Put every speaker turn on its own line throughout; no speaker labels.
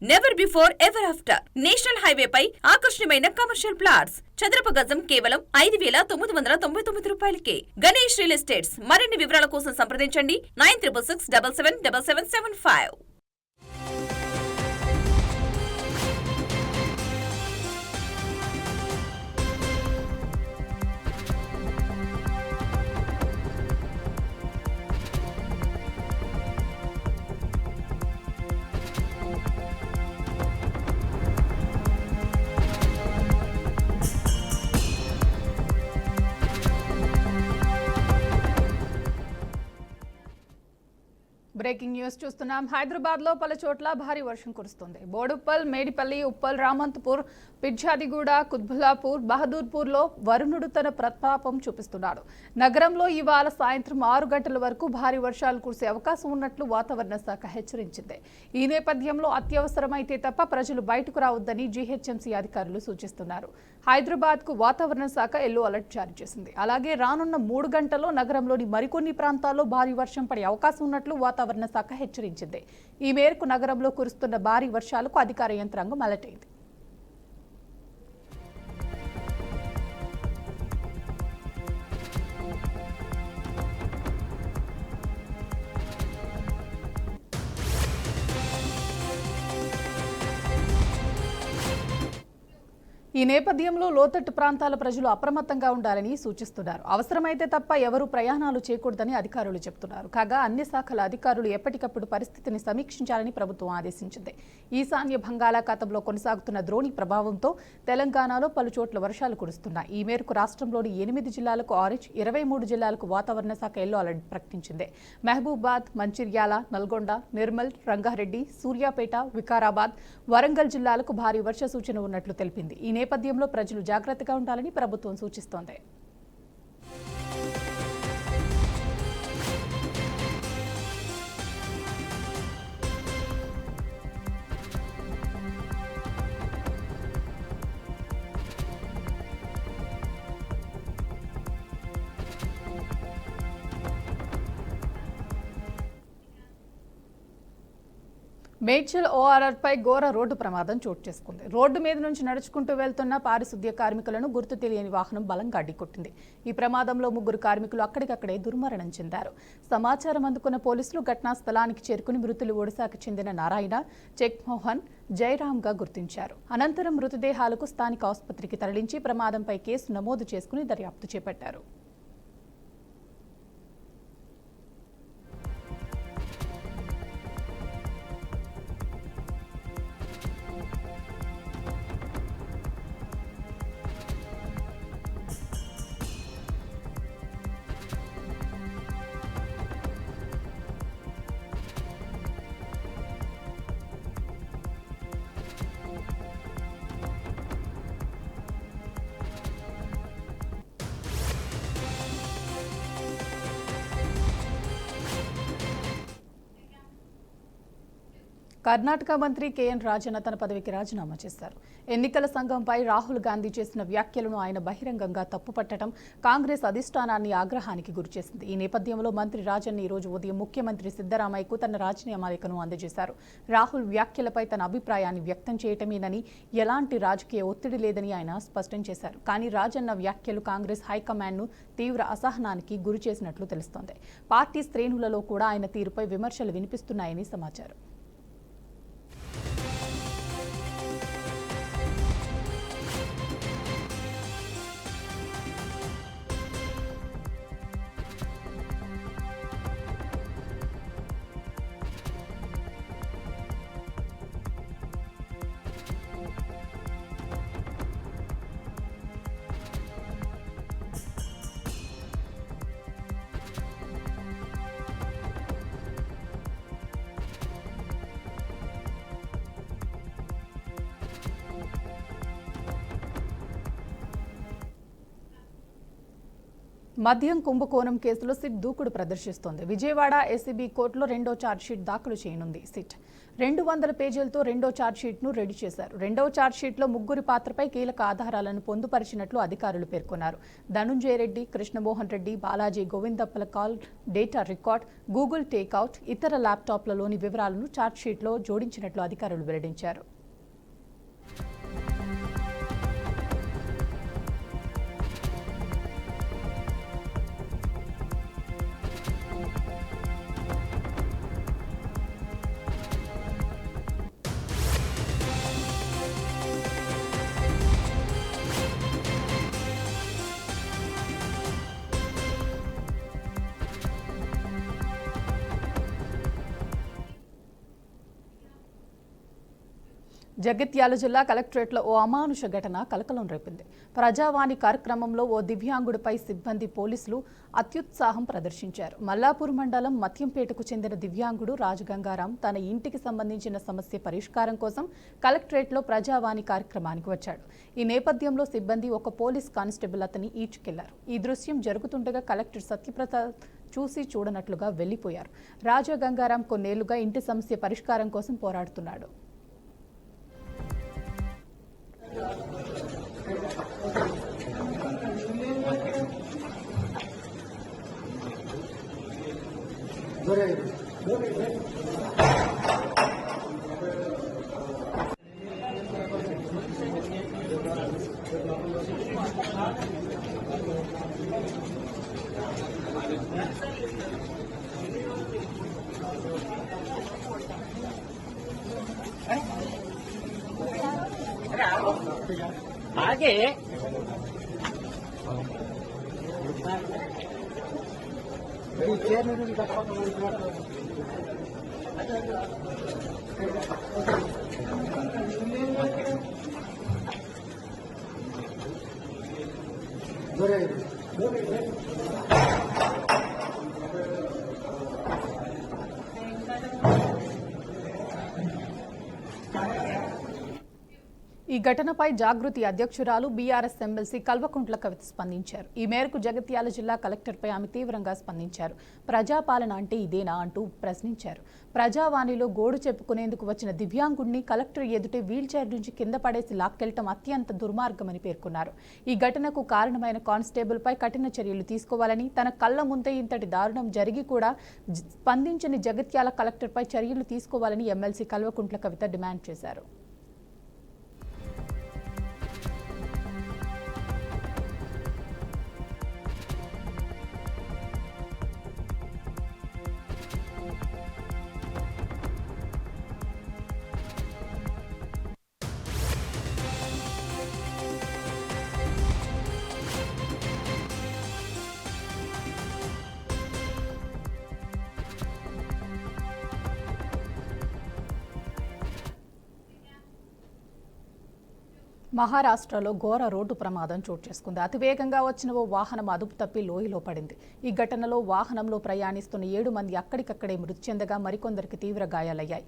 Never before ever after national highway పై ఆకర్షణీయమైన commercial plots చదరపు గజం కేవలం 5,999 రూపాయలకే. Ganesh real estates. మరిన్ని వివరాల కోసం సంప్రదించండి 9667777775.
బ్రేకింగ్ న్యూస్ చూస్తున్నాం. హైదరాబాద్ లో పలు చోట్ల భారీ వర్షం కురుస్తుంది. బోడుప్పల్, మేడిపల్లి, ఉప్పల్, రామంతపూర్, పిర్జాదిగూడ, కుత్బుల్లాపూర్, బహదూర్పూర్ లో వరుణుడు తన ప్రతాపం చూపిస్తున్నాడు. నగరంలో ఇవాళ సాయంత్రం 6 గంటల వరకు భారీ వర్షాలు కురిసే అవకాశం ఉన్నట్లు వాతావరణ శాఖ హెచ్చరించింది. ఈ నేపథ్యంలో అత్యవసరమైతే తప్ప ప్రజలు బయటకు రావద్దని జీహెచ్ఎంసీ అధికారులు సూచిస్తున్నారు. హైదరాబాద్ కు వాతావరణ శాఖ ఎల్లో అలర్ట్ జారీ చేసింది. అలాగే రానున్న 3 గంటల్లో నగరంలోని మరికొన్ని ప్రాంతాల్లో భారీ వర్షం పడే అవకాశం ఉన్నట్లు వాతావరణ శాఖ హెచ్చరించింది. ఈ మేరకు నగరంలో కురుస్తున్న భారీ వర్షాలకు అధికార యంత్రాంగం అలర్ట్ అయింది. ఈ నేపథ్యంలో లోతట్టు ప్రాంతాల ప్రజలు అప్రమత్తంగా ఉండాలని సూచిస్తున్నారు. అవసరమైతే తప్ప ఎవరూ ప్రయాణాలు చేయకూడదని అధికారులు చెబుతున్నారు. కాగా అన్ని శాఖల అధికారులు ఎప్పటికప్పుడు పరిస్థితిని సమీక్షించాలని ప్రభుత్వం ఆదేశించింది. ఈశాన్య బంగాళాఖాతంలో కొనసాగుతున్న ద్రోణి ప్రభావంతో తెలంగాణలో పలు చోట్ల వర్షాలు కురుస్తున్నాయి. ఈ మేరకు రాష్ట్రంలోని 8 జిల్లాలకు ఆరెంజ్, 23 జిల్లాలకు వాతావరణ శాఖ ఎల్లో అలర్ట్ ప్రకటించింది. మహబూబాద్, మంచిర్యాల, నల్గొండ, నిర్మల్, రంగారెడ్డి, సూర్యాపేట, వికారాబాద్, వరంగల్ జిల్లాలకు భారీ వర్ష సూచన ఉన్నట్లు తెలిపింది. ఈ నేపథ్యంలో ప్రజలు జాగ్రత్తగా ఉండాలని ప్రభుత్వం సూచిస్తోంది. మేడ్చల్ ఓఆర్ఆర్ పై ఘోర రోడ్డు ప్రమాదం చోటు చేసుకుంది. రోడ్డు మీద నుంచి నడుచుకుంటూ వెళ్తున్న పారిశుద్ధ్య కార్మికులను గుర్తు తెలియని వాహనం బలంగా అడ్డుకొట్టింది. ఈ ప్రమాదంలో 3 కార్మికులు అక్కడికక్కడే దుర్మరణం చెందారు. సమాచారం అందుకున్న పోలీసులు ఘటనా స్థలానికి చేరుకుని మృతులు ఒడిశాకు చెందిన నారాయణ, జగ్మోహన్, జయరామ్గా గుర్తించారు. అనంతరం మృతదేహాలకు స్థానిక ఆసుపత్రికి తరలించి ప్రమాదంపై కేసు నమోదు చేసుకుని దర్యాప్తు చేపట్టారు. కర్ణాటక మంత్రి కేఎన్ రాజన్న తన పదవికి రాజీనామా చేశారు. ఎన్నికల సంఘంపై రాహుల్ గాంధీ చేసిన వ్యాఖ్యలను ఆయన బహిరంగంగా తప్పుపట్టడం కాంగ్రెస్ అధిష్టానాన్ని ఆగ్రహానికి గురిచేసింది. ఈ నేపథ్యంలో మంత్రి రాజన్న ఈ రోజు ఉదయం ముఖ్యమంత్రి సిద్దరామయ్యకు తన రాజీనామా లేఖను అందజేశారు. రాహుల్ వ్యాఖ్యలపై తన అభిప్రాయాన్ని వ్యక్తం చేయటమేనని, ఎలాంటి రాజకీయ ఒత్తిడి లేదని ఆయన స్పష్టం చేశారు. కానీ రాజన్న వ్యాఖ్యలు కాంగ్రెస్ హైకమాండ్ను తీవ్ర అసహనానికి గురిచేసినట్లు తెలుస్తోంది. పార్టీ శ్రేణులలో కూడా ఆయన తీరుపై విమర్శలు వినిపిస్తున్నాయని సమాచారం. మద్యం కుంభకోణం కేసులో సిట్ దూకుడు ప్రదర్శిస్తోంది. విజయవాడ ఏసీబీ కోర్టులో రెండో ఛార్జ్షీట్ దాఖలు చేయనుంది. సిట్ 200 పేజీలతో రెండో ఛార్జ్షీట్ను రెడీ చేశారు. రెండవ ఛార్జ్షీట్లో ముగ్గురి పాత్రపై కీలక ఆధారాలను పొందుపరిచినట్లు అధికారులు పేర్కొన్నారు. ధనుంజయ రెడ్డి, కృష్ణమోహన్ రెడ్డి, బాలాజీ గోవిందప్పల call data record, Google takeout, ఇతర ల్యాప్టాప్లలోని వివరాలను ఛార్జ్షీట్లో జోడించినట్లు అధికారులు వెల్లడించారు. జగిత్యాల జిల్లా కలెక్టరేట్లో ఓ అమానుష ఘటన కలకలం రేపింది. ప్రజావాణి కార్యక్రమంలో ఓ దివ్యాంగుడిపై సిబ్బంది పోలీసులు అత్యుత్సాహం ప్రదర్శించారు. మల్లాపూర్ మండలం మత్యంపేటకు చెందిన దివ్యాంగుడు రాజగంగారాం తన ఇంటికి సంబంధించిన సమస్య పరిష్కారం కోసం కలెక్టరేట్లో ప్రజావాణి కార్యక్రమానికి వచ్చాడు. ఈ నేపథ్యంలో సిబ్బంది ఒక పోలీస్ కానిస్టేబుల్ అతని ఈడ్చుకెళ్లారు. ఈ దృశ్యం జరుగుతుండగా కలెక్టర్ సత్యప్రసాద్ చూసి చూడనట్లుగా వెళ్లిపోయారు. రాజగంగారాం కొన్నేళ్లుగా ఇంటి సమస్య పరిష్కారం కోసం పోరాడుతున్నాడు.
आगे
ఈ ఘటనపై జాగృతి అధ్యక్షురాలు బీఆర్ఎస్ ఎమ్మెల్సీ కల్వకుంట్ల కవిత స్పందించారు. ఈ మేరకు జగిత్యాల జిల్లా కలెక్టర్పై ఆమె తీవ్రంగా స్పందించారు. ప్రజాపాలన అంటే ఇదేనా అంటూ ప్రశ్నించారు. ప్రజావాణిలో గోడు చెప్పుకునేందుకు వచ్చిన దివ్యాంగుడిని కలెక్టర్ ఎదుటే వీల్చైర్ నుంచి కింద పడేసి లాక్కెళ్లటం అత్యంత దుర్మార్గమని పేర్కొన్నారు. ఈ ఘటనకు కారణమైన కానిస్టేబుల్పై కఠిన చర్యలు తీసుకోవాలని, తన కళ్ల ముందే ఇంతటి దారుణం జరిగి కూడా స్పందించని జగిత్యాల కలెక్టర్పై చర్యలు తీసుకోవాలని ఎమ్మెల్సీ కల్వకుంట్ల కవిత డిమాండ్ చేశారు. మహారాష్ట్రలో ఘోర రోడ్డు ప్రమాదం చోటు చేసుకుంది. అతివేగంగా వచ్చిన ఓ వాహనం అదుపు తప్పి లోయలో పడింది. ఈ ఘటనలో వాహనంలో ప్రయాణిస్తున్న 7 మంది అక్కడికక్కడే మృతి చెందగా మరికొందరికి తీవ్ర గాయాలయ్యాయి.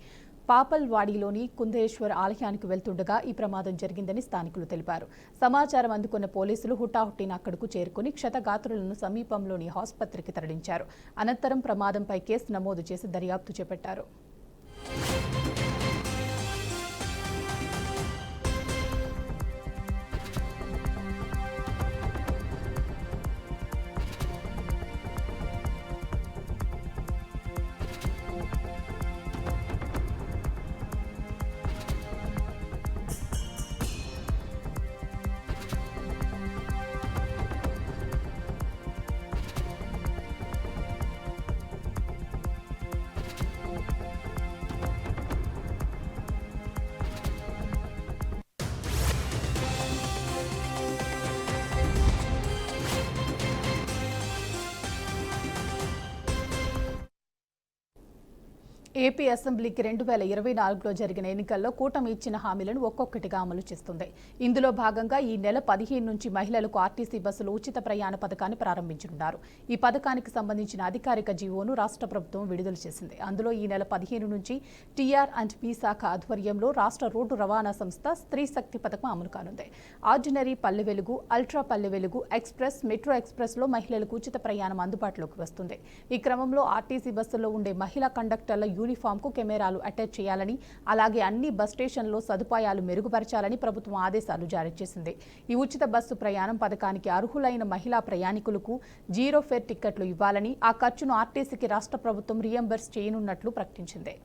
పాపల్వాడిలోని కుందేశ్వర్ ఆలయానికి వెళ్తుండగా ఈ ప్రమాదం జరిగిందని స్థానికులు తెలిపారు. సమాచారం అందుకున్న పోలీసులు హుటాహుట్టిన అక్కడకు చేరుకుని క్షతగాత్రులను సమీపంలోని ఆసుపత్రికి తరలించారు. అనంతరం ప్రమాదంపై కేసు నమోదు చేసి దర్యాప్తు చేపట్టారు. ఏపీ అసెంబ్లీకి 2024లో జరిగిన ఎన్నికల్లో కూటమి ఇచ్చిన హామీలను ఒక్కొక్కటిగా అమలు చేస్తుంది. ఇందులో భాగంగా ఈ నెల 15 నుంచి మహిళలకు ఆర్టీసీ బస్సులు ఉచిత ప్రయాణ పథకాన్ని ప్రారంభించనున్నారు. ఈ పథకానికి సంబంధించిన అధికారిక జీవోను రాష్ట్ర ప్రభుత్వం విడుదల చేసింది. అందులో ఈ నెల 15 నుంచి టీ.ఆర్.అండ్.పి శాఖ ఆధ్వర్యంలో రాష్ట్ర రోడ్డు రవాణా సంస్థ స్త్రీ శక్తి పథకం అమలు కానుంది. Ordinary Palle Velugu, ultra Palle Velugu, express, metro ఎక్స్ప్రెస్లో మహిళలకు ఉచిత ప్రయాణం అందుబాటులోకి వస్తుంది. ఈ క్రమంలో ఆర్టీసీ బస్సుల్లో ఉండే మహిళా కండక్టర్ల యూనిఫామ్కు కెమెరాలు అటాచ్ చేయాలని, అలాగే అన్ని బస్ స్టేషన్లో సదుపాయాలు మెరుగుపరచాలని ప్రభుత్వం ఆదేశాలు జారీ చేసింది. ఈ ఉచిత బస్సు ప్రయాణం పథకానికి అర్హులైన మహిళా ప్రయాణికులకు జీరో ఫేర్ టిక్కెట్లు ఇవ్వాలని, ఆ ఖర్చును ఆర్టీసీకి రాష్ట్ర ప్రభుత్వం రీయింబర్స్ చేయనున్నట్లు ప్రకటించింది.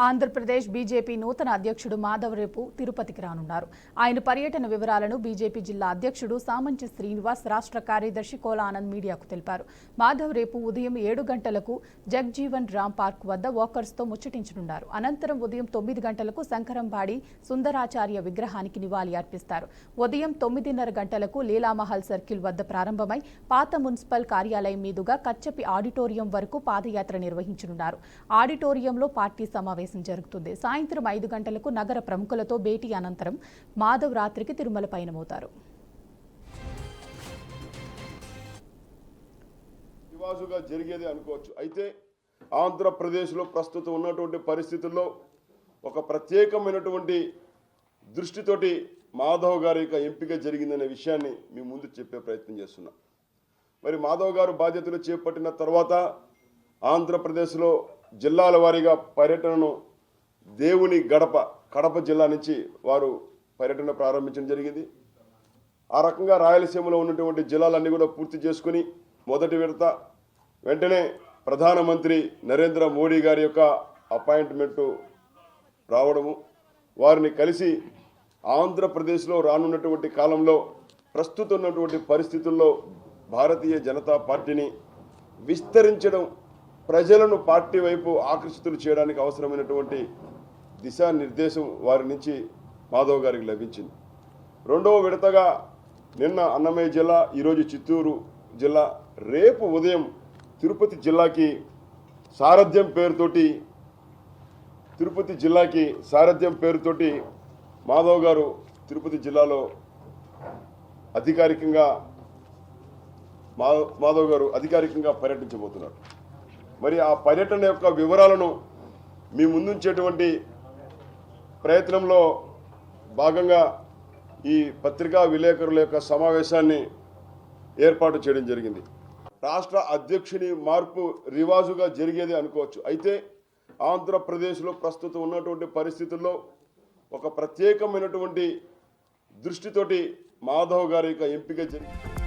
ఆంధ్రప్రదేశ్ బీజేపీ నూతన అధ్యక్షుడు మాధవ్ రేపు తిరుపతికి రానున్నారు. ఆయన పర్యటన వివరాలను బీజేపీ జిల్లా అధ్యక్షుడు సామంచి శ్రీనివాస్, రాష్ట్ర కార్యదర్శి కోల ఆనంద్ మీడియాకు తెలిపారు. మాధవ్ రేపు ఉదయం 7 గంటలకు జగ్జీవన్ రామ్ పార్క్ వద్ద వాకర్స్తో ముచ్చటించనున్నారు. అనంతరం ఉదయం 9 గంటలకు శంకరంబాడి సుందరాచార్య విగ్రహానికి నివాళి అర్పిస్తారు. ఉదయం 9:30 గంటలకు లీలామహల్ సర్కిల్ వద్ద ప్రారంభమై పాత మున్సిపల్ కార్యాలయం మీదుగా కచ్చపి ఆడిటోరియం వరకు పాదయాత్ర నిర్వహించనున్నారు. ఆడిటోరియంలో పార్టీ సమావేశం జరుగుతుంది. సాయంత్రం 5 గంటలకు నగర ప్రముఖులతో భేటీ అనంతరం మాధవ్ రాత్రికి తిరుమల పయనమవుతారు.
నివాసుగా జరిగేది అనుకోవచ్చు. అయితే ఆంధ్రప్రదేశ్లో ప్రస్తుతం ఉన్నటువంటి పరిస్థితుల్లో ఒక ప్రత్యేకమైనటువంటి దృష్టితోటి మాధవ్ గారి యొక్క ఎంపిక జరిగిందనే విషయాన్ని మీ ముందు చెప్పే ప్రయత్నం చేస్తున్నాం. మరి మాధవ్ గారు బాధ్యతలు చేపట్టిన తర్వాత ఆంధ్రప్రదేశ్లో జిల్లాల వారీగా పర్యటనను దేవుని గడప కడప జిల్లా నుంచి వారు పర్యటన ప్రారంభించడం జరిగింది. ఆ రకంగా రాయలసీమలో ఉన్నటువంటి జిల్లాలన్నీ కూడా పూర్తి చేసుకుని మొదటి విడత వెంటనే ప్రధానమంత్రి నరేంద్ర మోడీ గారి యొక్క అపాయింట్మెంటు రావడము, వారిని కలిసి ఆంధ్రప్రదేశ్లో రానున్నటువంటి కాలంలో ప్రస్తుతం ఉన్నటువంటి పరిస్థితుల్లో భారతీయ జనతా పార్టీని విస్తరించడం, ప్రజలను పార్టీ వైపు ఆకర్షితులు చేయడానికి అవసరమైనటువంటి దిశానిర్దేశం వారి నుంచి మాధవ్ గారికి లభించింది. రెండవ విడతగా నిన్న అన్నమయ్య జిల్లా, ఈరోజు చిత్తూరు జిల్లా, రేపు ఉదయం తిరుపతి జిల్లాకి సారథ్యం పేరుతోటి మాధవ్ గారు తిరుపతి జిల్లాలో అధికారికంగా పర్యటించబోతున్నారు. మరి ఆ పర్యటన యొక్క వివరాలను మీ ముందుంచేటువంటి ప్రయత్నంలో భాగంగా ఈ పత్రికా విలేకరుల యొక్క సమావేశాన్ని ఏర్పాటు చేయడం జరిగింది. రాష్ట్ర అధ్యక్షుని మార్పు రివాజుగా జరిగేది అనుకోవచ్చు. అయితే ఆంధ్రప్రదేశ్లో ప్రస్తుతం ఉన్నటువంటి పరిస్థితుల్లో ఒక ప్రత్యేకమైనటువంటి దృష్టితోటి మాధవ్ గారి యొక్క ఎంపిక జరిగింది.